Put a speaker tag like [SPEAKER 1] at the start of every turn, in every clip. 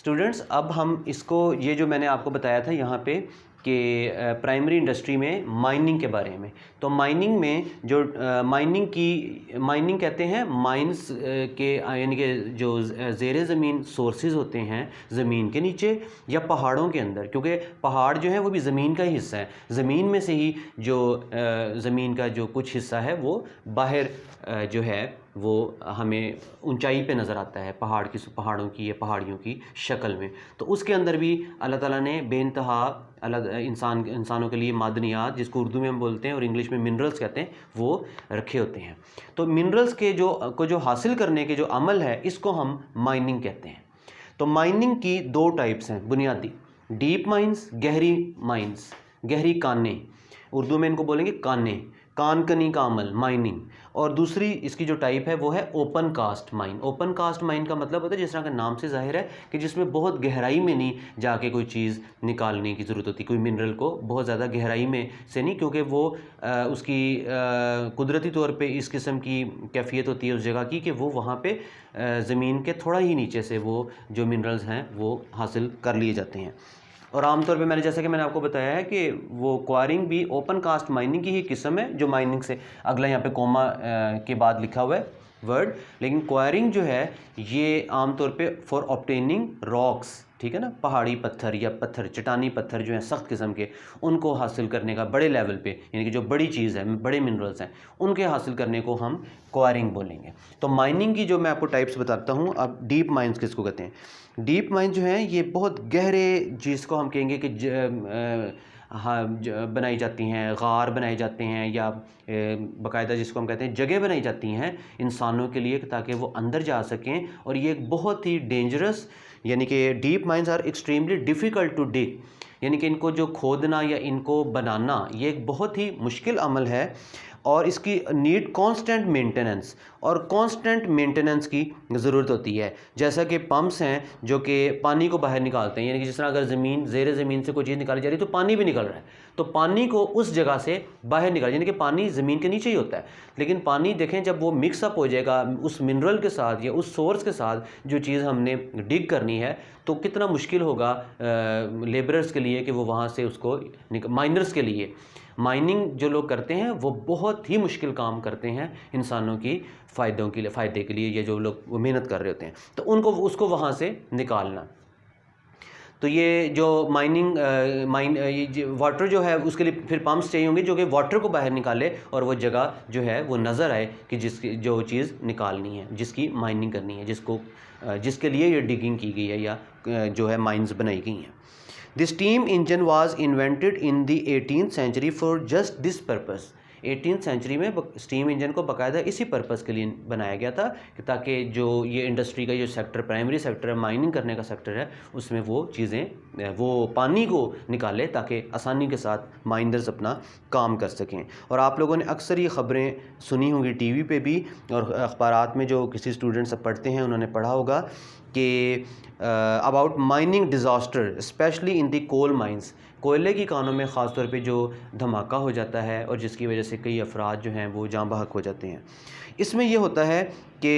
[SPEAKER 1] Students अब हम इसको, ये जो मैंने आपको बताया था यहाँ पे कि प्राइमरी इंडस्ट्री में माइनिंग के बारे में, तो माइनिंग में जो माइनिंग कहते हैं माइंस के, यानी कि जो ज़ेरे ज़मीन सोर्सेज होते हैं ज़मीन के नीचे या पहाड़ों के अंदर, क्योंकि पहाड़ जो है वो भी ज़मीन का ही हिस्सा है। ज़मीन में से ही जो ज़मीन का जो कुछ हिस्सा है वो बाहर जो है वो हमें ऊंचाई पे नज़र आता है पहाड़ों की या पहाड़ियों की शक्ल में। तो उसके अंदर भी अल्लाह ताला ने बेइंतहा अलग इंसानों के लिए मादनियात, जिसको उर्दू में हम बोलते हैं और इंग्लिश में मिनरल्स कहते हैं, वो रखे होते हैं। तो मिनरल्स के जो हासिल करने के जो अमल है, इसको हम माइनिंग कहते हैं। तो माइनिंग की दो टाइप्स हैं बुनियादी, डीप माइंस, गहरी माइंस, गहरी कानें, उर्दू में इनको बोलेंगे कानें, कानकनी का अमल माइनिंग। और दूसरी इसकी जो टाइप है वो है open cast mine. Open cast mine का मतलब होता है, जिस तरह का नाम से जाहिर है, कि जिसमें बहुत गहराई में नहीं जाके कोई चीज़ निकालने की ज़रूरत होती, कोई मिनरल को बहुत ज़्यादा गहराई में से नहीं, क्योंकि वो उसकी कुदरती तौर पे इस किस्म की कैफियत होती है उस जगह की कि वो वहाँ पे ज़मीन के थोड़ा ही नीचे से वो जो मिनरल्स हैं वो हासिल कर लिए जाते हैं। और आमतौर पे जैसा कि मैंने आपको बताया है कि वो क्वारिंग भी ओपन कास्ट माइनिंग की ही किस्म है, जो माइनिंग से अगला यहाँ पे कोमा के बाद लिखा हुआ है वर्ड। लेकिन क्वारिंग जो है ये आमतौर पे फॉर ऑब्टेनिंग रॉक्स, ठीक है ना, पहाड़ी पत्थर या चट्टानी पत्थर जो हैं सख्त किस्म के, उनको हासिल करने का बड़े लेवल पे, यानी कि जो बड़ी चीज़ है, बड़े मिनरल्स हैं, उनके हासिल करने को हम क्वारिंग बोलेंगे। तो माइनिंग की जो मैं आपको टाइप्स बताता हूँ। अब डीप माइंस किसको कहते हैं? डीप माइन जो हैं ये बहुत गहरे, जिसको हम कहेंगे कि बनाई जाती हैं, गार बनाए जाते हैं, या बाकायदा जिसको हम कहते हैं जगह बनाई जाती हैं इंसानों के लिए, ताकि वो अंदर जा सकें। और ये एक बहुत ही डेंजरस, यानी कि deep mines are extremely difficult to dig, यानी कि इनको जो खोदना या इनको बनाना ये एक बहुत ही मुश्किल अमल है, और इसकी नीड कांस्टेंट मेंटेनेंस, और कांस्टेंट मेंटेनेंस की ज़रूरत होती है। जैसा कि पंप्स हैं जो कि पानी को बाहर निकालते हैं, यानी कि जिस तरह अगर ज़ेरे ज़मीन से कोई चीज़ निकाली जा रही है तो पानी भी निकल रहा है, तो पानी को उस जगह से बाहर निकाल, यानी कि पानी ज़मीन के नीचे ही होता है, लेकिन पानी देखें जब वो मिक्सअप हो जाएगा उस मिनरल के साथ या उस सोर्स के साथ जो चीज़ हमने डिग करनी है, तो कितना मुश्किल होगा लेबरर्स के लिए कि वो वहाँ से उसको, माइनर्स के लिए, माइनिंग जो लोग करते हैं वो बहुत ही मुश्किल काम करते हैं इंसानों की फ़ायदे के लिए, ये जो लोग मेहनत कर रहे होते हैं, तो उनको उसको वहाँ से निकालना। तो ये जो वाटर जो है उसके लिए फिर पंप्स चाहिए होंगे जो कि वाटर को बाहर निकाले और वो जगह जो है वो नज़र आए कि जिसकी जो चीज़ निकालनी है, जिसकी माइनिंग करनी है, जिसके लिए ये डिगिंग की गई है या जो है माइंस बनाई गई हैं। The steam engine was invented in the 18th century for just this purpose. 18th century में स्टीम इंजन को बाकायदा इसी पर्पज़ के लिए बनाया गया था कि ताकि जो ये इंडस्ट्री का जो सेक्टर, प्राइमरी सेक्टर है, माइनिंग करने का सेक्टर है, उसमें वो चीज़ें, वो पानी को निकाले ताकि आसानी के साथ माइनर्स अपना काम कर सकें। और आप लोगों ने अक्सर ये ख़बरें सुनी होंगी टीवी पे भी, और अखबारात में जो किसी स्टूडेंट से पढ़ते हैं उन्होंने पढ़ा होगा कि about mining disaster specially in the coal mines, कोयले की कानों में ख़ास तौर पे जो धमाका हो जाता है और जिसकी वजह से कई अफराद जो हैं वो जाँ बहक हो जाते हैं। इसमें ये होता है कि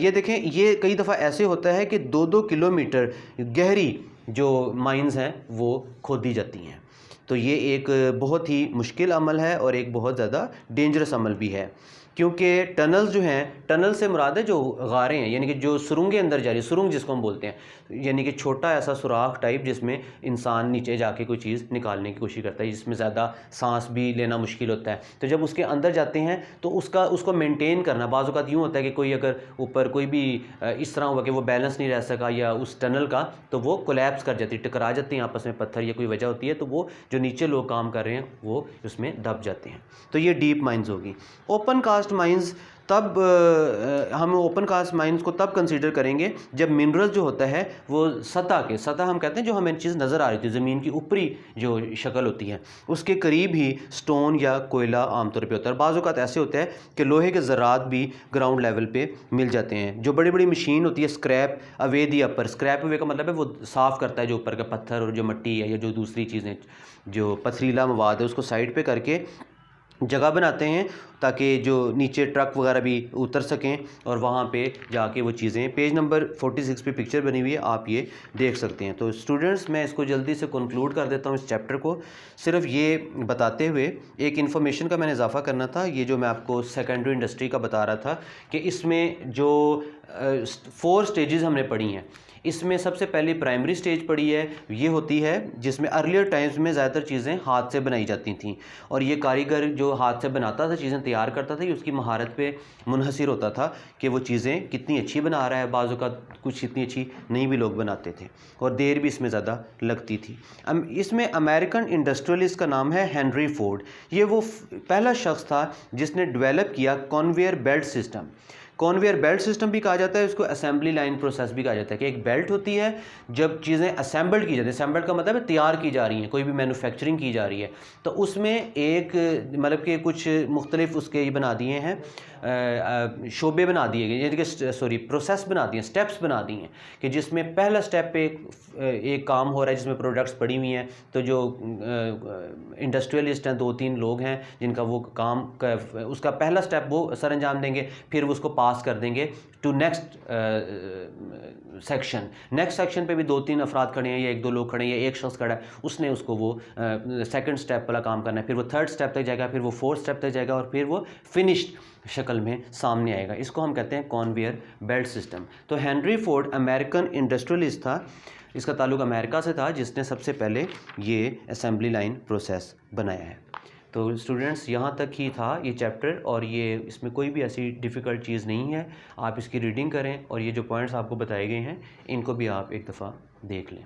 [SPEAKER 1] ये देखें, ये कई दफ़ा ऐसे होता है कि 2-2 किलोमीटर गहरी जो माइंस हैं वो खोदी जाती हैं। तो ये एक बहुत ही मुश्किल अमल है और एक बहुत ज़्यादा डेंजरस अमल भी है, क्योंकि टनल्स जो हैं, टनल से मुराद है जो गारें हैं, यानी कि जो सुरंगें अंदर जा रही, सुरंग जिसको हम बोलते हैं, यानी कि छोटा ऐसा सुराख टाइप जिसमें इंसान नीचे जाके कोई चीज़ निकालने की कोशिश करता है, जिसमें ज़्यादा सांस भी लेना मुश्किल होता है। तो जब उसके अंदर जाते हैं तो उसको मेंटेन करना, बाज़ औक़ात यूँ होता है कि कोई अगर ऊपर कोई भी इस तरह हुआ कि वो बैलेंस नहीं रह सका या उस टनल का, तो वो कोलैप्स कर जाती है, टकरा जाती हैं आपस में पत्थर या कोई वजह होती है, तो वो जो नीचे लोग काम कर रहे हैं वो उसमें दब जाते हैं। तो ये डीप माइंस होगी। ओपन कास्ट माइंस तब हम ओपन कास्ट माइंस को तब कंसीडर करेंगे जब मिनरल जो होता है वो सतह हम कहते हैं जो हमें चीज़ नज़र आ रही थी, ज़मीन की ऊपरी जो शक्ल होती है उसके करीब ही स्टोन या कोयला आमतौर पे होता है। बाज़ औक़ात ऐसे होता है कि लोहे के ज़रात भी ग्राउंड लेवल पे मिल जाते हैं। जो बड़ी बड़ी मशीन होती है स्क्रैप अवे दी अपर, स्क्रैप अवे का मतलब है वो साफ़ करता है जो ऊपर का पत्थर और जो मिट्टी है या जो दूसरी चीज़ें, जो पथरीला मवाद है उसको साइड पर करके जगह बनाते हैं ताकि जो नीचे ट्रक वगैरह भी उतर सकें और वहाँ पे जाके वो चीज़ें, पेज नंबर 46 पे पिक्चर बनी हुई है, आप ये देख सकते हैं। तो स्टूडेंट्स, मैं इसको जल्दी से कंक्लूड कर देता हूँ इस चैप्टर को, सिर्फ ये बताते हुए एक इन्फॉर्मेशन का मैंने इजाफा करना था। ये जो मैं आपको सेकेंडरी इंडस्ट्री का बता रहा था कि इसमें जो 4 स्टेजेस हमने पढ़ी हैं, इसमें सबसे पहले प्राइमरी स्टेज पड़ी है, ये होती है जिसमें अर्लियर टाइम्स में ज़्यादातर चीज़ें हाथ से बनाई जाती थीं और ये कारीगर जो हाथ से बनाता था, चीज़ें तैयार करता था, ये उसकी महारत पे मुनहसर होता था कि वो चीज़ें कितनी अच्छी बना रहा है। बाज़ औक़ात कुछ इतनी अच्छी नहीं भी लोग बनाते थे और देर भी इसमें ज़्यादा लगती थी। इसमें अमेरिकन इंडस्ट्रियलिस्ट का नाम है हेनरी फोर्ड। ये वो पहला शख्स था जिसने डेवलप किया conveyor belt system. Conveyor belt system भी कहा जाता है, उसको असेंबली लाइन प्रोसेस भी कहा जाता है कि एक बेल्ट होती है, जब चीज़ें असेंबल्ड की जाती है, असेंबल्ड का मतलब है तैयार की जा रही हैं, कोई भी मैन्युफैक्चरिंग की जा रही है, तो उसमें एक मतलब कि कुछ मुख्तलिफ उसके ये बना दिए हैं, शोबे बना दिए गए, यानी कि सॉरी प्रोसेस बना दिए, स्टेप्स बना दिए हैं कि जिसमें पहला स्टेप पे एक काम हो रहा है जिसमें प्रोडक्ट्स पड़ी हुई हैं। तो जो इंडस्ट्रियलिस्ट हैं, 2-3 लोग हैं जिनका वो काम उसका पहला स्टेप वो सर अंजाम देंगे, फिर वो उसको पास कर देंगे to next section. Next section पे भी 2-3 अफराद खड़े हैं या 1-2 लोग खड़े हैं या एक शख्स खड़ा है, उसने उसको वो सेकंड स्टेप वाला काम करना है, फिर वो थर्ड स्टेप तक जाएगा, फिर वो फोर्थ स्टेप तक जाएगा और फिर वो फिनिश्ड शक्ल में सामने आएगा। इसको हम कहते हैं कन्वेयर बेल्ट सिस्टम। तो हेनरी फोर्ड अमेरिकन इंडस्ट्रियलिस्ट था, इसका ताल्लुक अमेरिका से था, जिसने सबसे पहले ये असेंबली लाइन प्रोसेस बनाया है। तो स्टूडेंट्स, यहाँ तक ही था ये चैप्टर और ये इसमें कोई भी ऐसी डिफ़िकल्ट चीज़ नहीं है। आप इसकी रीडिंग करें और ये जो पॉइंट्स आपको बताए गए हैं इनको भी आप एक दफ़ा देख लें।